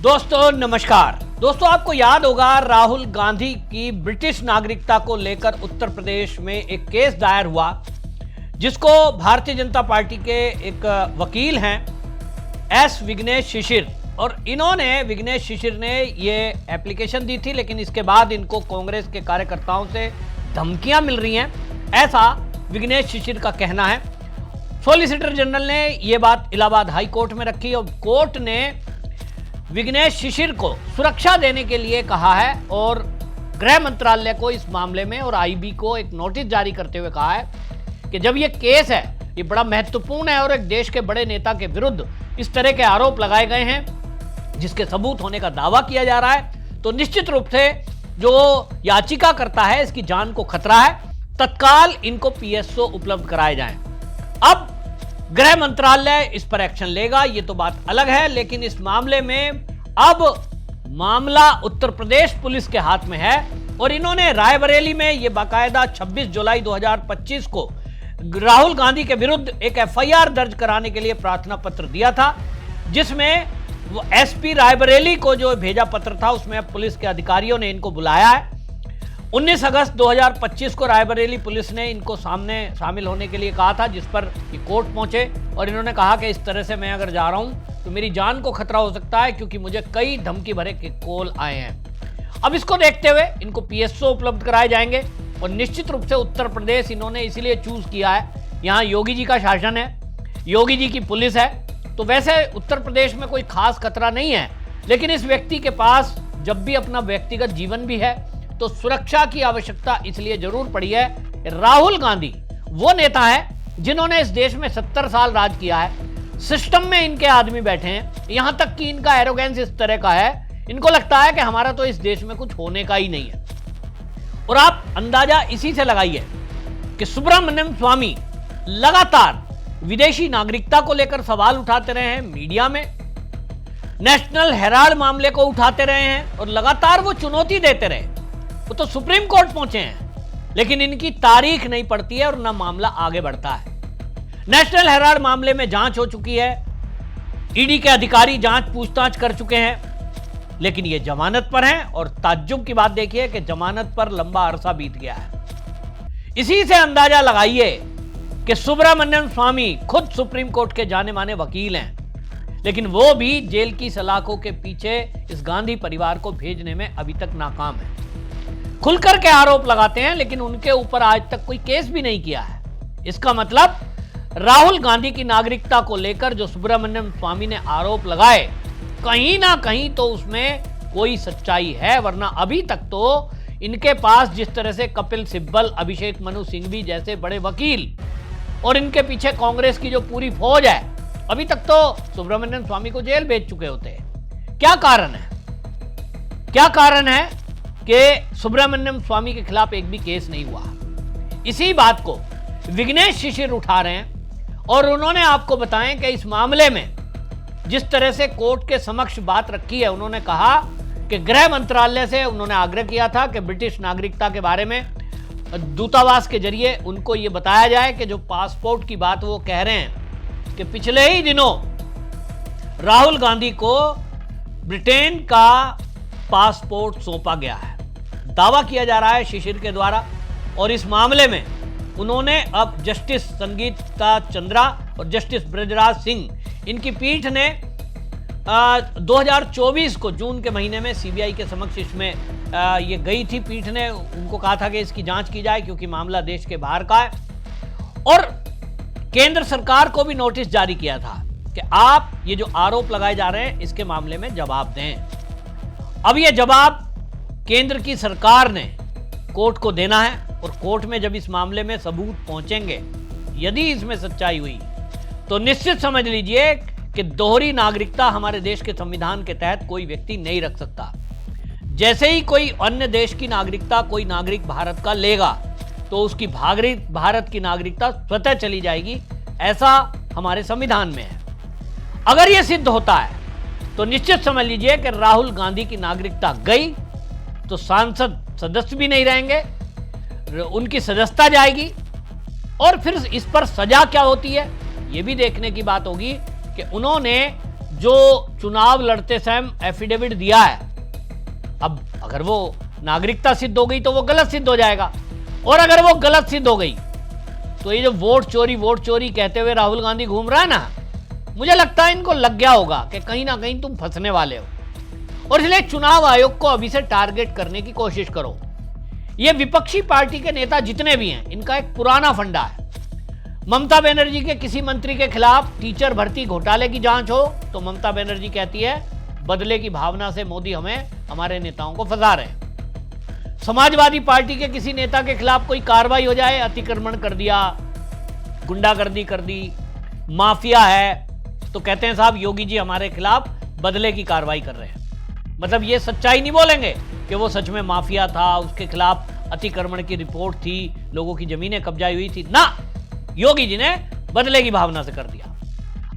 दोस्तों नमस्कार। दोस्तों आपको याद होगा राहुल गांधी की ब्रिटिश नागरिकता को लेकर उत्तर प्रदेश में एक केस दायर हुआ, जिसको भारतीय जनता पार्टी के एक वकील हैं एस विघ्नेश शिशिर, और इन्होंने विघ्नेश शिशिर ने ये एप्लीकेशन दी थी, लेकिन इसके बाद इनको कांग्रेस के कार्यकर्ताओं से धमकियां मिल रही हैं, ऐसा विघ्नेश शिशिर का कहना है। सॉलिसिटर जनरल ने यह बात इलाहाबाद हाई कोर्ट में रखी और कोर्ट ने विघ्नेश शिशिर को सुरक्षा देने के लिए कहा है और गृह मंत्रालय को इस मामले में और आईबी को एक नोटिस जारी करते हुए कहा है कि जब ये केस है ये बड़ा महत्वपूर्ण है और एक देश के बड़े नेता के विरुद्ध इस तरह के आरोप लगाए गए हैं जिसके सबूत होने का दावा किया जा रहा है, तो निश्चित रूप से जो याचिका करता है इसकी जान को खतरा है, तत्काल इनको पीएसओ उपलब्ध कराए जाएं। अब गृह मंत्रालय इस पर एक्शन लेगा, ये तो बात अलग है, लेकिन इस मामले में अब मामला उत्तर प्रदेश पुलिस के हाथ में है और इन्होंने रायबरेली में ये बाकायदा 26 जुलाई 2025 को राहुल गांधी के विरुद्ध एक एफआईआर दर्ज कराने के लिए प्रार्थना पत्र दिया था, जिसमें वो एसपी रायबरेली को जो भेजा पत्र था उसमें पुलिस के अधिकारियों ने इनको बुलाया है। 19 अगस्त 2025 को रायबरेली पुलिस ने इनको सामने शामिल होने के लिए कहा था, जिस पर ये कोर्ट पहुंचे और इन्होंने कहा कि इस तरह से मैं अगर जा रहा हूं तो मेरी जान को खतरा हो सकता है क्योंकि मुझे कई धमकी भरे के कॉल आए हैं। अब इसको देखते हुए इनको पीएसओ उपलब्ध कराए जाएंगे और निश्चित रूप से उत्तर प्रदेश इन्होंने इसीलिए चूज किया है, यहाँ योगी जी का शासन है, योगी जी की पुलिस है, तो वैसे उत्तर प्रदेश में कोई खास खतरा नहीं है, लेकिन इस व्यक्ति के पास जब भी अपना व्यक्तिगत जीवन भी है तो सुरक्षा की आवश्यकता इसलिए जरूर पड़ी है। राहुल गांधी वो नेता है जिन्होंने इस देश में 70 साल राज किया है, सिस्टम में इनके आदमी बैठे हैं, यहां तक कि इनका एरोगेंस इस तरह का है, इनको लगता है कि हमारा तो इस देश में कुछ होने का ही नहीं है। और आप अंदाजा इसी से लगाइए कि सुब्रमण्यम स्वामी लगातार विदेशी नागरिकता को लेकर सवाल उठाते रहे हैं, मीडिया में नेशनल हेराल्ड मामले को उठाते रहे हैं और लगातार वो चुनौती देते रहे। वो तो सुप्रीम कोर्ट पहुंचे हैं, लेकिन इनकी तारीख नहीं पड़ती है और ना मामला आगे बढ़ता है। नेशनल हेराल्ड मामले में जांच हो चुकी है, ईडी के अधिकारी जांच पूछताछ कर चुके हैं, लेकिन ये जमानत पर हैं और ताज्जुब की बात देखिए कि जमानत पर लंबा अरसा बीत गया है। इसी से अंदाजा लगाइए कि सुब्रमण्यम स्वामी खुद सुप्रीम कोर्ट के जाने माने वकील हैं, लेकिन वो भी जेल की सलाखों के पीछे इस गांधी परिवार को भेजने में अभी तक नाकाम है। खुलकर के आरोप लगाते हैं, लेकिन उनके ऊपर आज तक कोई केस भी नहीं किया है। इसका मतलब राहुल गांधी की नागरिकता को लेकर जो सुब्रमण्यम स्वामी ने आरोप लगाए, कहीं ना कहीं तो उसमें कोई सच्चाई है, वरना अभी तक तो इनके पास जिस तरह से कपिल सिब्बल, अभिषेक मनु सिंघवी जैसे बड़े वकील और इनके पीछे कांग्रेस की जो पूरी फौज है, अभी तक तो सुब्रमण्यम स्वामी को जेल भेज चुके होते हैं। क्या कारण है? क्या कारण है कि सुब्रमण्यम स्वामी के खिलाफ एक भी केस नहीं हुआ? इसी बात को विघ्नेश शिशिर उठा रहे हैं और उन्होंने आपको बताएं कि इस मामले में जिस तरह से कोर्ट के समक्ष बात रखी है, उन्होंने कहा कि गृह मंत्रालय से उन्होंने आग्रह किया था कि ब्रिटिश नागरिकता के बारे में दूतावास के जरिए उनको यह बताया जाए कि जो पासपोर्ट की बात वो कह रहे हैं कि पिछले ही दिनों राहुल गांधी को ब्रिटेन का पासपोर्ट सौंपा गया है, दावा किया जा रहा है शिशिर के द्वारा। और इस मामले में उन्होंने अब जस्टिस संगीता चंद्रा और जस्टिस ब्रजराज सिंह, इनकी पीठ ने 2024 को जून के महीने में सीबीआई के समक्ष इसमें ये गई थी। पीठ ने उनको कहा था कि इसकी जांच की जाए क्योंकि मामला देश के बाहर का है, और केंद्र सरकार को भी नोटिस जारी किया था कि आप ये जो आरोप लगाए जा रहे हैं इसके मामले में जवाब दें। अब ये जवाब केंद्र की सरकार ने कोर्ट को देना है और कोर्ट में जब इस मामले में सबूत पहुंचेंगे, यदि इसमें सच्चाई हुई तो निश्चित समझ लीजिए कि दोहरी नागरिकता हमारे देश के संविधान के तहत कोई व्यक्ति नहीं रख सकता। जैसे ही कोई अन्य देश की नागरिकता कोई नागरिक भारत का लेगा तो उसकी भारत की नागरिकता स्वतः चली जाएगी, ऐसा हमारे संविधान में है। अगर यह सिद्ध होता है तो निश्चित समझ लीजिए कि राहुल गांधी की नागरिकता गई तो सांसद सदस्य भी नहीं रहेंगे, उनकी सदस्यता जाएगी, और फिर इस पर सजा क्या होती है ये भी देखने की बात होगी कि उन्होंने जो चुनाव लड़ते समय एफिडेविट दिया है, अब अगर वो नागरिकता सिद्ध हो गई तो वो गलत सिद्ध हो जाएगा, और अगर वो गलत सिद्ध हो गई तो ये जो वोट चोरी कहते हुए राहुल गांधी घूम रहा है ना, मुझे लगता है इनको लग गया होगा कि कहीं ना कहीं तुम फंसने वाले हो, और इसलिए चुनाव आयोग को अभी से टारगेट करने की कोशिश करो। ये विपक्षी पार्टी के नेता जितने भी हैं, इनका एक पुराना फंडा है। ममता बनर्जी के किसी मंत्री के खिलाफ टीचर भर्ती घोटाले की जांच हो तो ममता बनर्जी कहती है बदले की भावना से मोदी हमारे नेताओं को फंसा रहे हैं। समाजवादी पार्टी के किसी नेता के खिलाफ कोई कार्रवाई हो जाए, अतिक्रमण कर दिया, गुंडागर्दी कर दी, माफिया है, तो कहते हैं साहब योगी जी हमारे खिलाफ बदले की कार्रवाई कर रहे हैं। मतलब ये सच्चाई नहीं बोलेंगे कि वो सच में माफिया था, उसके खिलाफ अतिक्रमण की रिपोर्ट थी, लोगों की जमीनें कब्जाई हुई थी ना, योगी जी ने बदले की भावना से कर दिया।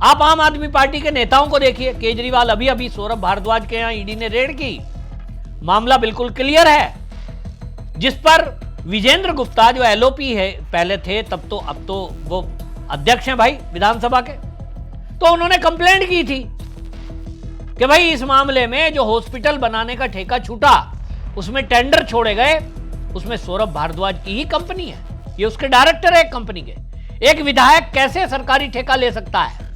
आप आम आदमी पार्टी के नेताओं को देखिए, केजरीवाल अभी सौरभ भारद्वाज के यहां ईडी ने रेड की, मामला बिल्कुल क्लियर है, जिस पर विजेंद्र गुप्ता जो एलओपी है पहले थे, तब तो अब तो वो अध्यक्ष हैं भाई विधानसभा के, तो उन्होंने कंप्लेंट की थी कि भाई इस मामले में जो हॉस्पिटल बनाने का ठेका छूटा, उसमें टेंडर छोड़े गए, उसमें सौरभ भारद्वाज की ही कंपनी है, ये उसके डायरेक्टर है एक कंपनी के। एक विधायक कैसे सरकारी ठेका ले सकता है?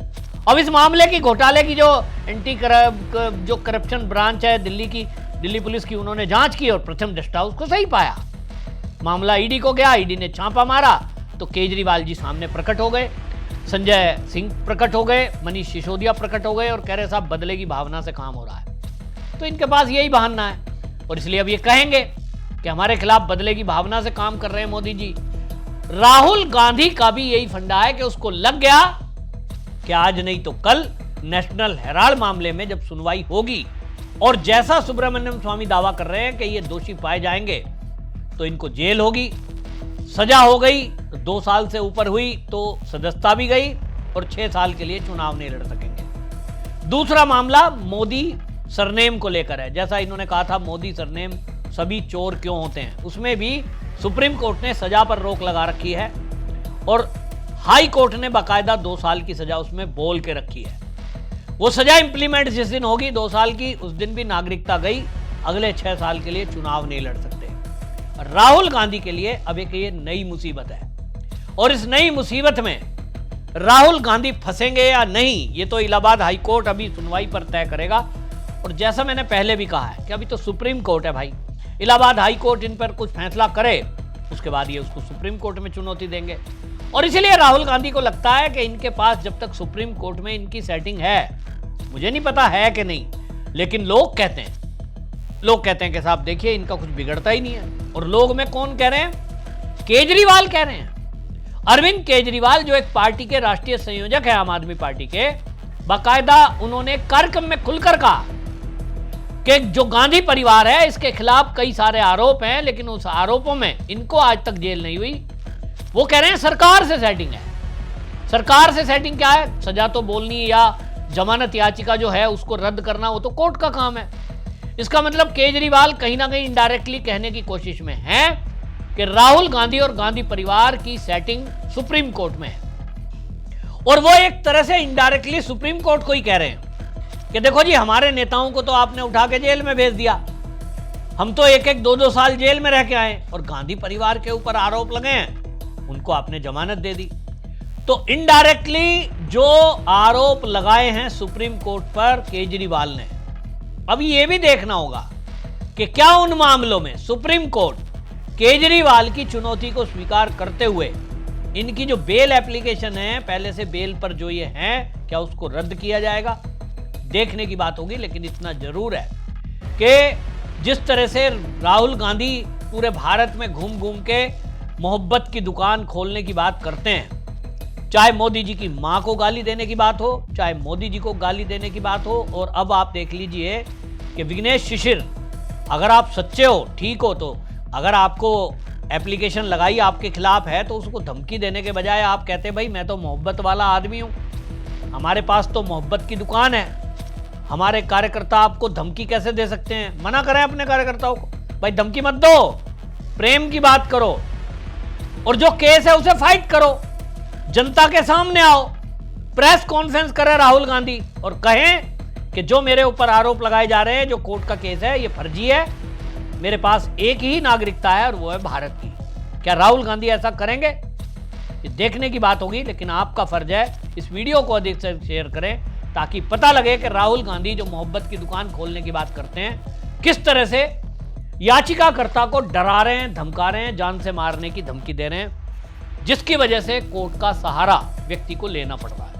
अब इस मामले की घोटाले की जो करप्शन ब्रांच है दिल्ली पुलिस की, उन्होंने जांच की और प्रथम दृष्टया उसको सही पाया। मामला ईडी को गया, ईडी ने छापा मारा तो केजरीवाल जी सामने प्रकट हो गए, संजय सिंह प्रकट हो गए, मनीष सिसोदिया प्रकट हो गए और कह रहे साहब बदले की भावना से काम हो रहा है। तो इनके पास यही बहाना है, और इसलिए अब ये कहेंगे कि हमारे खिलाफ बदले की भावना से काम कर रहे हैं मोदी जी। राहुल गांधी का भी यही फंडा है कि उसको लग गया कि आज नहीं तो कल नेशनल हेराल्ड मामले में जब सुनवाई होगी, और जैसा सुब्रमण्यम स्वामी दावा कर रहे हैं कि ये दोषी पाए जाएंगे तो इनको जेल होगी, सजा हो गई 2 साल से ऊपर हुई तो सदस्यता भी गई, और 6 साल के लिए चुनाव नहीं लड़ सकेंगे। दूसरा मामला मोदी सरनेम को लेकर है। जैसा इन्होंने कहा था मोदी सरनेम सभी चोर क्यों होते हैं, उसमें भी सुप्रीम कोर्ट ने सजा पर रोक लगा रखी है, और हाई कोर्ट ने बाकायदा 2 साल की सजा उसमें बोल के रखी है। वो सजा इंप्लीमेंट जिस दिन होगी 2 साल की, उस दिन भी नागरिकता गई, अगले 6 साल के लिए चुनाव नहीं लड़ सकते। राहुल गांधी के लिए अब एक ये नई मुसीबत है, और इस नई मुसीबत में राहुल गांधी फंसेंगे या नहीं, ये तो इलाहाबाद हाई कोर्ट अभी सुनवाई पर तय करेगा। और जैसा मैंने पहले भी कहा है कि अभी तो सुप्रीम कोर्ट है भाई, इलाहाबाद हाई कोर्ट इन पर कुछ फैसला करे, उसके बाद ये उसको सुप्रीम कोर्ट में चुनौती देंगे। और इसलिए राहुल गांधी को लगता है कि इनके पास जब तक सुप्रीम कोर्ट में इनकी सेटिंग है, मुझे नहीं पता है कि नहीं, लेकिन लोग कहते हैं कि साहब देखिए इनका कुछ बिगड़ता ही नहीं है। और लोग में कौन कह रहे हैं? केजरीवाल कह रहे हैं। अरविंद केजरीवाल जो एक पार्टी के राष्ट्रीय संयोजक है आम आदमी पार्टी के, बाकायदा उन्होंने कार्यक्रम में खुलकर कहा कि जो गांधी परिवार है इसके खिलाफ कई सारे आरोप हैं, लेकिन उस आरोपों में इनको आज तक जेल नहीं हुई। वो कह रहे हैं सरकार से सेटिंग है। सरकार से सेटिंग क्या है? सजा तो बोलनी या जमानत याचिका जो है उसको रद्द करना, वो तो कोर्ट का काम है। इसका मतलब केजरीवाल कहीं ना कहीं इनडायरेक्टली कहने की कोशिश में है कि राहुल गांधी और गांधी परिवार की सेटिंग सुप्रीम कोर्ट में है, और वो एक तरह से इनडायरेक्टली सुप्रीम कोर्ट को ही कह रहे हैं कि देखो जी हमारे नेताओं को तो आपने उठा के जेल में भेज दिया, हम तो 1-1, 2-2 साल जेल में रह के आए, और गांधी परिवार के ऊपर आरोप लगे हैं, उनको आपने जमानत दे दी। तो इनडायरेक्टली जो आरोप लगाए हैं सुप्रीम कोर्ट पर केजरीवाल ने, अब ये भी देखना होगा कि क्या उन मामलों में सुप्रीम कोर्ट केजरीवाल की चुनौती को स्वीकार करते हुए इनकी जो बेल एप्लीकेशन है, पहले से बेल पर जो ये है, क्या उसको रद्द किया जाएगा? देखने की बात होगी। लेकिन इतना जरूर है कि जिस तरह से राहुल गांधी पूरे भारत में घूम घूम के मोहब्बत की दुकान खोलने की बात करते हैं, चाहे मोदी जी की मां को गाली देने की बात हो, चाहे मोदी जी को गाली देने की बात हो, और अब आप देख लीजिए कि विघ्नेश शिशिर, अगर आप सच्चे हो, ठीक हो, तो अगर आपको एप्लीकेशन लगाई आपके खिलाफ है तो उसको धमकी देने के बजाय आप कहते भाई मैं तो मोहब्बत वाला आदमी हूं, हमारे पास तो मोहब्बत की दुकान है, हमारे कार्यकर्ता आपको धमकी कैसे दे सकते हैं? मना करें अपने कार्यकर्ताओं को, भाई धमकी मत दो, प्रेम की बात करो, और जो केस है उसे फाइट करो, जनता के सामने आओ, प्रेस कॉन्फ्रेंस करें राहुल गांधी और कहें कि जो मेरे ऊपर आरोप लगाए जा रहे हैं, जो कोर्ट का केस है, ये फर्जी है, मेरे पास एक ही नागरिकता है और वो है भारत की। क्या राहुल गांधी ऐसा करेंगे? ये देखने की बात होगी, लेकिन आपका फर्ज है इस वीडियो को अधिक से शेयर करें ताकि पता लगे कि राहुल गांधी जो मोहब्बत की दुकान खोलने की बात करते हैं, किस तरह से याचिकाकर्ता को डरा रहे हैं, धमका रहे हैं, जान से मारने की धमकी दे रहे हैं, जिसकी वजह से कोर्ट का सहारा व्यक्ति को लेना पड़ रहा है।